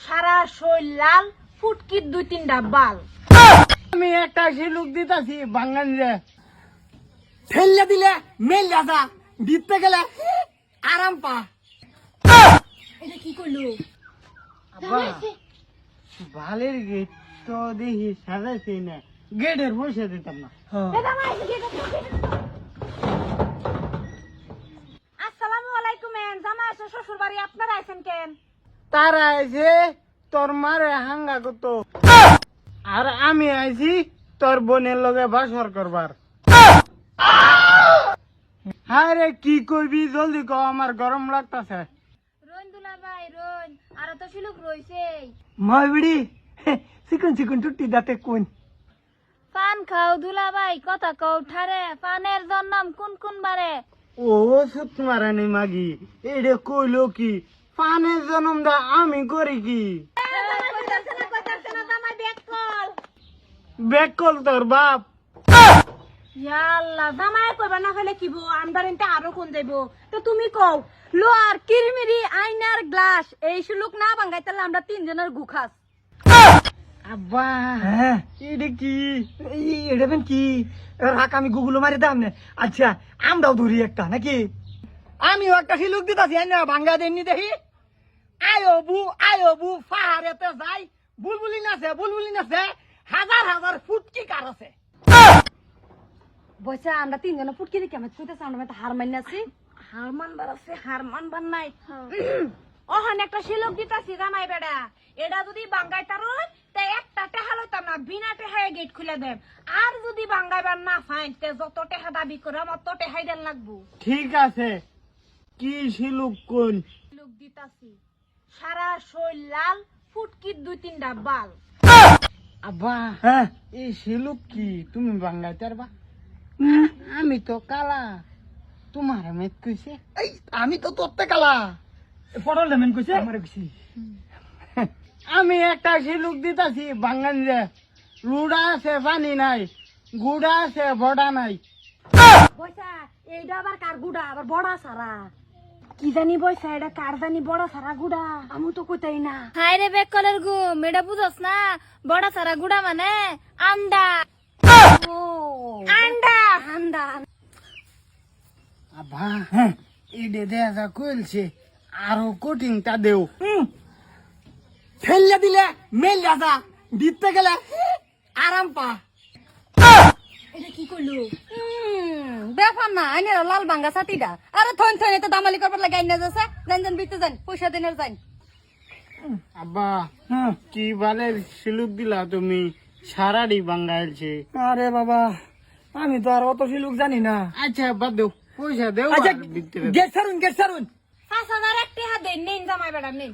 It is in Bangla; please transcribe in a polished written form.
সারা শরীর লাল, ফুটকির 2-3টা বাল। আমি একটা শিলুক দিতাছি বাঙালিরে ঠেললে দিলে মেল যা দিতে গেলে আরাম পা। এটা কি করলো? আব্বা বালের গেট তো দেখি সাজাইছি না, গেটের পয়সা দিতাম না। আসসালামু আলাইকুম। জামাই আছে শ্বশুর বাড়ি, আপনারা আছেন কেন? তারা আইছে তোর মারে হাঙ্গা করতো, আর আমি আইছি তোর বোনের লগে বাসর করবার। হ্যাঁ রে, কি করবি জলদি কও, আমার গরম লাগতাছে। রোন দুলা ভাই রোন, আর তো শিলুক রইছে। মই বিড়ি চিকন চিকন টুটি দাঁতে কোন পান খাও দুলা ভাই, কথা কও ঠারে। পানের জন্ম কোন কোন বারে? ও সুত মারানি মাগি, এটা কইলো কি? পানের জন্ম দা আমি করি কি? বেক কল তোর বাপ। ইয়াল্লা, জামাই কইবা না ফেলে কিবো, আন্দারিনতে আরো কোন যাইবো। তো তুমি কও, লোয়ার কিরমিরি আইনার গ্লাস এই শিলুক না ভাঙাইতালে আমরা 3 জনের গুখাস। আব্বা হ্যাঁ এটা কি? এটা বেন কি? রাখ আমি গুগল মারি দাম না। আচ্ছা আমরাও ধরি একটা নাকি? আমিও একটা শিলুক দিতাছি না, ভাঙ্গা দেননি দেখি। আয়ো বু পাহাড়েতে যাই, বুলবুলি নাচে, হাজার হাজার ফুটকি কার আছে। বইসা আমরা 3 জন ফুটকি দি কেমন কইতাছ, আমরা তো হার মাইনাছি। হার মানবার আছে, হার মানবার নাই। ওখানে একটা শিলুক দিতাছি জামাই বেড়া, এটা যদি বাঙ্গাইতার হয় তে একটা টেহা লইতাম না, বিনা টেহায় গেট খুলে দেব। আর যদি বাঙ্গাইবার না ফাইন তে যত টেহা দাবি করে আমার তো টেহাই দেন লাগবো। ঠিক আছে, কি শিলুক কোন? শিলুক দিতাছি সারা শরীর লাল, ফুটকির 2-3টা বাল। আব্বা হ্যাঁ, এই শিলুক কি তুমি বাঙ্গাইতে পারবা? আমি তো কালা, তোমার মেত কইছে। এই আমি তো তোরতে কালা, পড়ল মেন কইছে আমার কইছে। আমি একটা শিলুক দিতাছি বাঙালিরে, রুড়া আছে পানি নাই, গুড়া আছে বড়া নাই। বইসা এইটা আবার কার গুড়া, আবার বড়া সারা কি জানি। বইসা এটা কার জানি বড়া সারা গুড়া, আমি তো কইতাই না। হাই রে বেক কলের ঘুম, এটা বুঝছ না? বড়া সারা গুড়া মানে আন্ডা। ও আন্ডা আন্ডা। আব্বা হ্যাঁ, এডে দেখা কইলছে আরো কোটিংটা দেও। ফেললে দিলে মেল যা দিতে গেলে আরাম পা। এটা কি করলো? ব্যাপার না, আইনে লাল ভাঙ্গা ছাতিটা। আরে থন থন এটা দামালি করবার লাগে আইনা যাচ্ছে। জান বিতে যান, পয়সা দেনের যান। আব্বা কি বালের শিলুক দিলা তুমি, সারাডি বাঙ্গাইলছে। আরে বাবা, আমি তো আর অত শিলুক জানি না। আচ্ছা বাদ দেও, পয়সা দেও। গেট সারুন 5,000 একটা দেন, নেন জামাই বেড়া নেন।